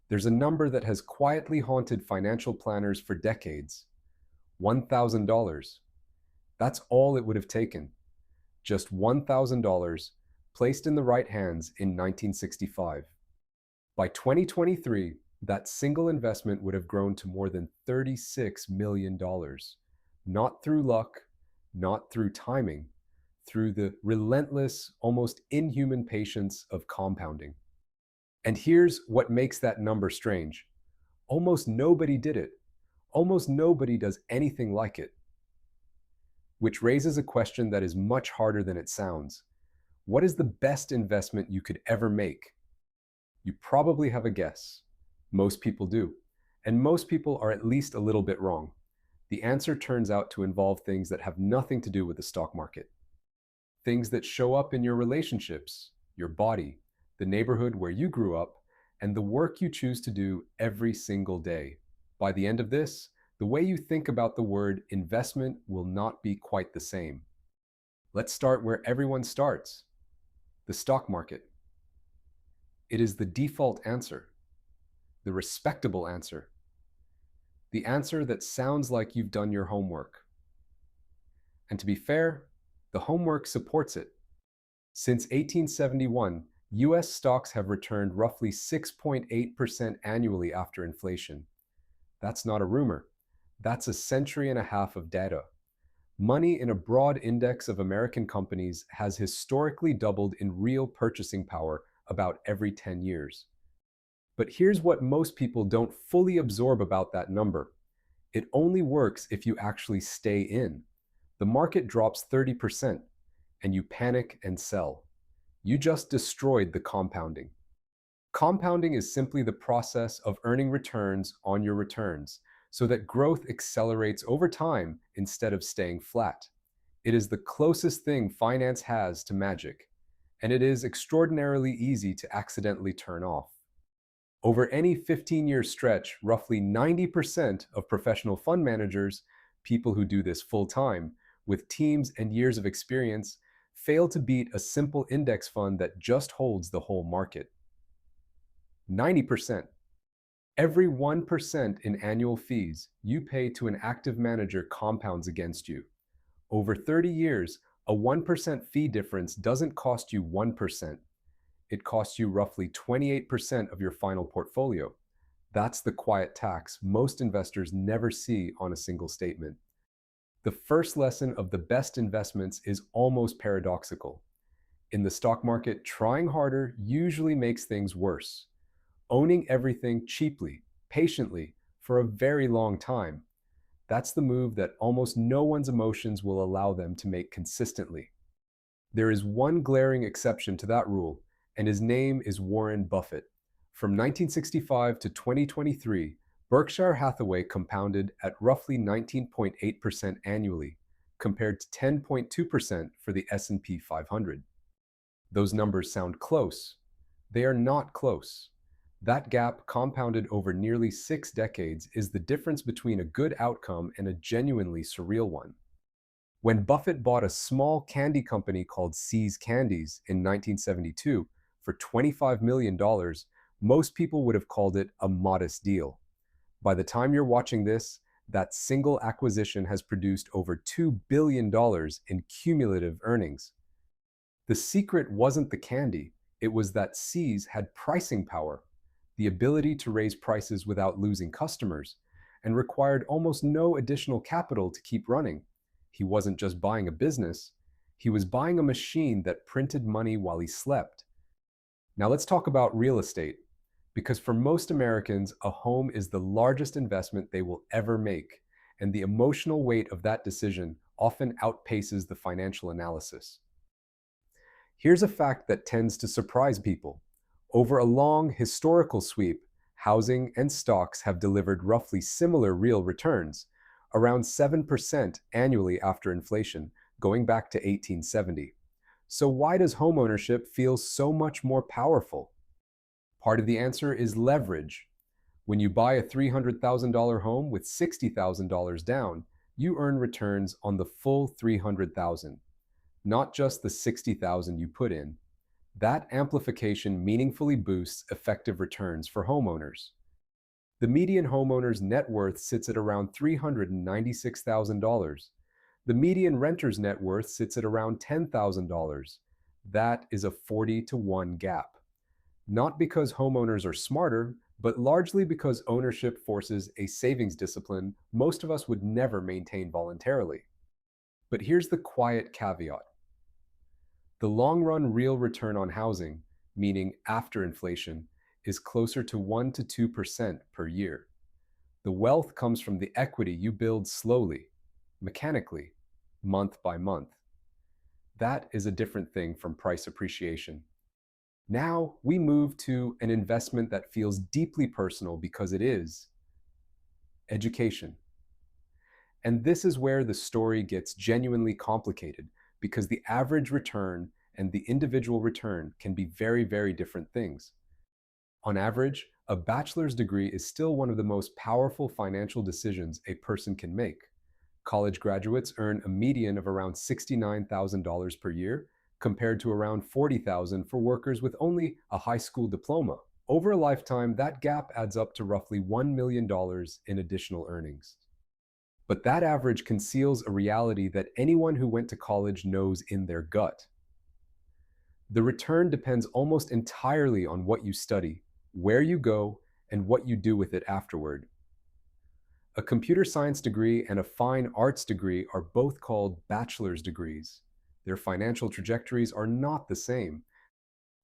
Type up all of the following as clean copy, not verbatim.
There's a number that has quietly haunted financial planners for decades: $1,000. That's all it would have taken. Just $1,000 placed in the right hands in 1965. By 2023, that single investment would have grown to more than $36 million. Not through luck, not through timing, through the relentless, almost inhuman patience of compounding. And here's what makes that number strange: almost nobody did it. Almost nobody does anything like it. Which raises a question that is much harder than it sounds. What is the best investment you could ever make? You probably have a guess. Most people do. And most people are at least a little bit wrong. The answer turns out to involve things that have nothing to do with the stock market. Things that show up in your relationships, your body, the neighborhood where you grew up, and the work you choose to do every single day. By the end of this, the way you think about the word investment will not be quite the same. Let's start where everyone starts: the stock market. It is the default answer, the respectable answer, the answer that sounds like you've done your homework. And to be fair, the homework supports it. Since 1871, US stocks have returned roughly 6.8% annually after inflation. That's not a rumor. That's a century and a half of data. Money in a broad index of American companies has historically doubled in real purchasing power about every 10 years. But here's what most people don't fully absorb about that number: it only works if you actually stay in. The market drops 30%, and you panic and sell. You just destroyed the compounding. Compounding is simply the process of earning returns on your returns, so that growth accelerates over time instead of staying flat. It is the closest thing finance has to magic, and it is extraordinarily easy to accidentally turn off. Over any 15-year stretch, roughly 90% of professional fund managers, people who do this full time, with teams and years of experience, fail to beat a simple index fund that just holds the whole market. 90%. Every 1% in annual fees you pay to an active manager compounds against you. Over 30 years, a 1% fee difference doesn't cost you 1%. It costs you roughly 28% of your final portfolio. That's the quiet tax most investors never see on a single statement. The first lesson of the best investments is almost paradoxical. In the stock market, trying harder usually makes things worse. Owning everything cheaply, patiently, for a very long time, that's the move that almost no one's emotions will allow them to make consistently. There is one glaring exception to that rule, and his name is Warren Buffett. From 1965 to 2023, Berkshire Hathaway compounded at roughly 19.8% annually, compared to 10.2% for the S&P 500. Those numbers sound close. They are not close. That gap, compounded over nearly 6 decades, is the difference between a good outcome and a genuinely surreal one. When Buffett bought a small candy company called See's Candies in 1972 for $25 million, most people would have called it a modest deal. By the time you're watching this, that single acquisition has produced over $2 billion in cumulative earnings. The secret wasn't the candy, it was that See's had pricing power, the ability to raise prices without losing customers, and required almost no additional capital to keep running. He wasn't just buying a business, he was buying a machine that printed money while he slept. Now let's talk about real estate, because for most Americans, a home is the largest investment they will ever make, and the emotional weight of that decision often outpaces the financial analysis. Here's a fact that tends to surprise people. Over a long historical sweep, housing and stocks have delivered roughly similar real returns, around 7% annually after inflation, going back to 1870. So why does homeownership feel so much more powerful? Part of the answer is leverage. When you buy a $300,000 home with $60,000 down, you earn returns on the full $300,000, not just the $60,000 you put in. That amplification meaningfully boosts effective returns for homeowners. The median homeowner's net worth sits at around $396,000. The median renter's net worth sits at around $10,000. That is a 40 to 1 gap. Not because homeowners are smarter, but largely because ownership forces a savings discipline most of us would never maintain voluntarily. But here's the quiet caveat: the long run real return on housing, meaning after inflation, is closer to 1 to 2% per year. The wealth comes from the equity you build slowly, mechanically, month by month. That is a different thing from price appreciation. Now we move to an investment that feels deeply personal because it is education. And this is where the story gets genuinely complicated because the average return and the individual return can be very, very different things. On average, a bachelor's degree is still one of the most powerful financial decisions a person can make. College graduates earn a median of around $69,000 per year, compared to around $40,000 for workers with only a high school diploma. Over a lifetime, that gap adds up to roughly $1 million in additional earnings. But that average conceals a reality that anyone who went to college knows in their gut. The return depends almost entirely on what you study, where you go, and what you do with it afterward. A computer science degree and a fine arts degree are both called bachelor's degrees. Their financial trajectories are not the same,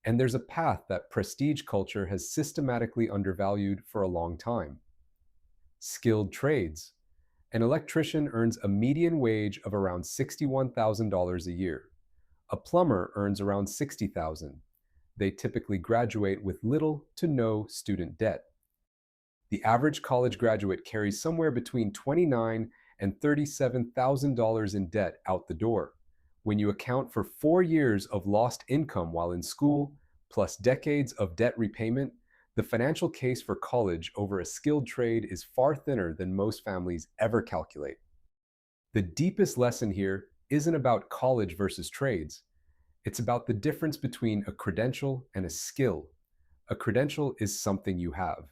and there's a path that prestige culture has systematically undervalued for a long time. Skilled trades. An electrician earns a median wage of around $61,000 a year. A plumber earns around $60,000. They typically graduate with little to no student debt. The average college graduate carries somewhere between $29,000 and $37,000 in debt out the door. When you account for 4 years of lost income while in school, plus decades of debt repayment, the financial case for college over a skilled trade is far thinner than most families ever calculate. The deepest lesson here isn't about college versus trades. It's about the difference between a credential and a skill. A credential is something you have.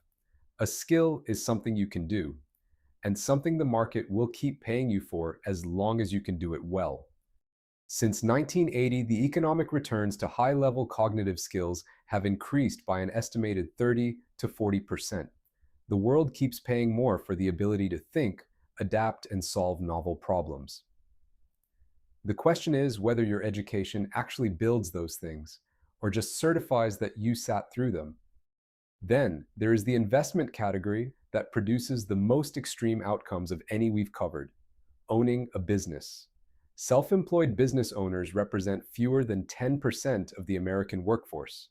A skill is something you can do, and something the market will keep paying you for as long as you can do it well. Since 1980, the economic returns to high-level cognitive skills have increased by an estimated 30 to 40%. The world keeps paying more for the ability to think, adapt, and solve novel problems. The question is whether your education actually builds those things, or just certifies that you sat through them. Then, there is the investment category that produces the most extreme outcomes of any we've covered: owning a business. Self-employed business owners represent fewer than 10% of the American workforce.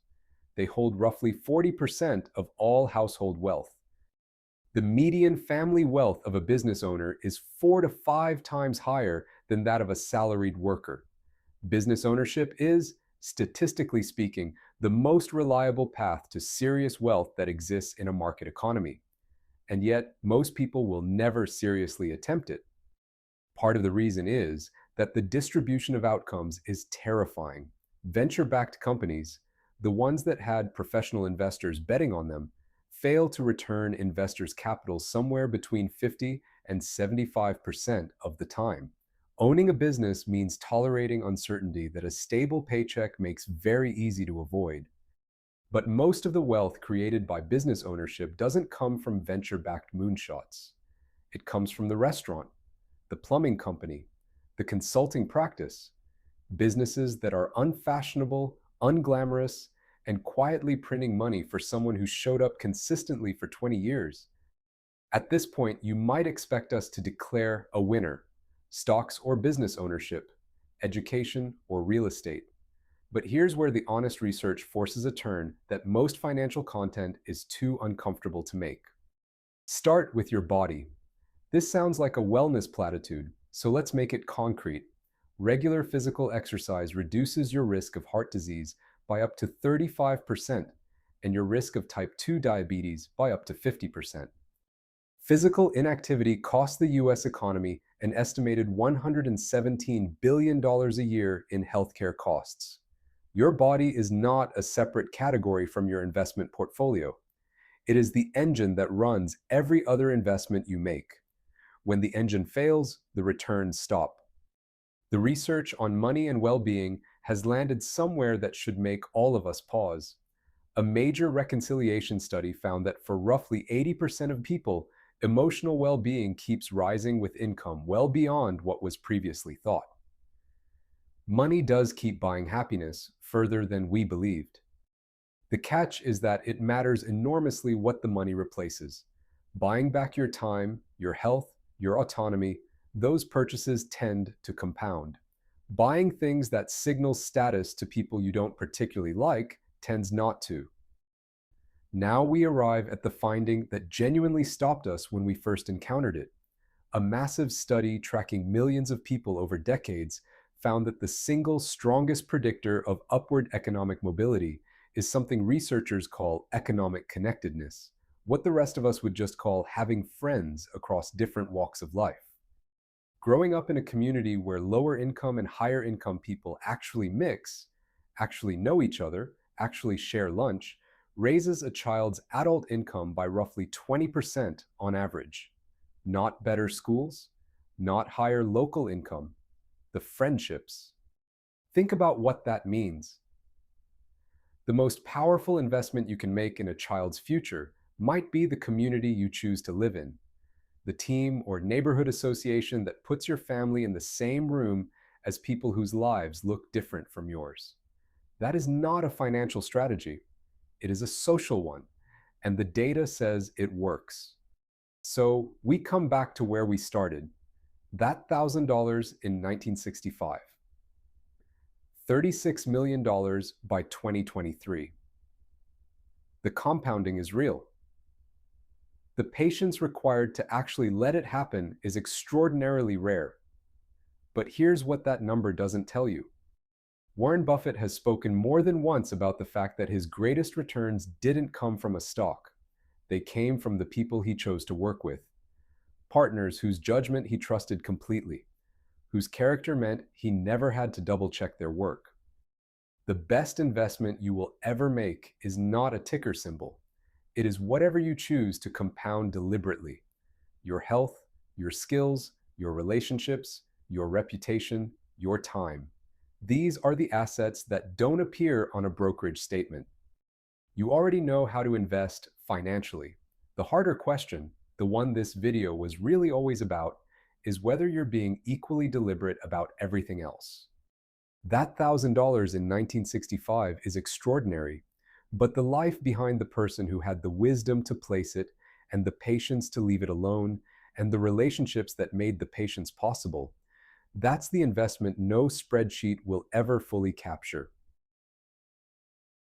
They hold roughly 40% of all household wealth. The median family wealth of a business owner is 4 to 5 times higher than that of a salaried worker. Business ownership is, statistically speaking, the most reliable path to serious wealth that exists in a market economy. And yet, most people will never seriously attempt it. Part of the reason is that the distribution of outcomes is terrifying. Venture-backed companies, the ones that had professional investors betting on them, fail to return investors' capital somewhere between 50 and 75% of the time. Owning a business means tolerating uncertainty that a stable paycheck makes very easy to avoid. But most of the wealth created by business ownership doesn't come from venture-backed moonshots. It comes from the restaurant, the plumbing company, the consulting practice, businesses that are unfashionable, unglamorous, and quietly printing money for someone who showed up consistently for 20 years. At this point, you might expect us to declare a winner: stocks or business ownership, education or real estate. But here's where the honest research forces a turn that most financial content is too uncomfortable to make. Start with your body. This sounds like a wellness platitude, so let's make it concrete. Regular physical exercise reduces your risk of heart disease by up to 35% and your risk of type 2 diabetes by up to 50%. Physical inactivity costs the US economy an estimated $117 billion a year in healthcare costs. Your body is not a separate category from your investment portfolio. It is the engine that runs every other investment you make. When the engine fails, the returns stop. The research on money and well-being has landed somewhere that should make all of us pause. A major reconciliation study found that for roughly 80% of people, emotional well-being keeps rising with income well beyond what was previously thought. Money does keep buying happiness further than we believed. The catch is that it matters enormously what the money replaces. Buying back your time, your health, your autonomy, those purchases tend to compound. Buying things that signal status to people you don't particularly like tends not to. Now we arrive at the finding that genuinely stopped us when we first encountered it. A massive study tracking millions of people over decades found that the single strongest predictor of upward economic mobility is something researchers call economic connectedness, what the rest of us would just call having friends across different walks of life. Growing up in a community where lower income and higher income people actually mix, actually know each other, actually share lunch, raises a child's adult income by roughly 20% on average. Not better schools, not higher local income, the friendships. Think about what that means. The most powerful investment you can make in a child's future might be the community you choose to live in, the team or neighborhood association that puts your family in the same room as people whose lives look different from yours. That is not a financial strategy. It is a social one, and the data says it works. So we come back to where we started. That $1,000 in 1965. $36 million by 2023. The compounding is real. The patience required to actually let it happen is extraordinarily rare. But here's what that number doesn't tell you. Warren Buffett has spoken more than once about the fact that his greatest returns didn't come from a stock. They came from the people he chose to work with. Partners whose judgment he trusted completely, whose character meant he never had to double-check their work. The best investment you will ever make is not a ticker symbol. It is whatever you choose to compound deliberately. Your health, your skills, your relationships, your reputation, your time. These are the assets that don't appear on a brokerage statement. You already know how to invest financially. The harder question, the one this video was really always about, is whether you're being equally deliberate about everything else. That $1,000 in 1965 is extraordinary, but the life behind the person who had the wisdom to place it, and the patience to leave it alone, and the relationships that made the patience possible, that's the investment no spreadsheet will ever fully capture.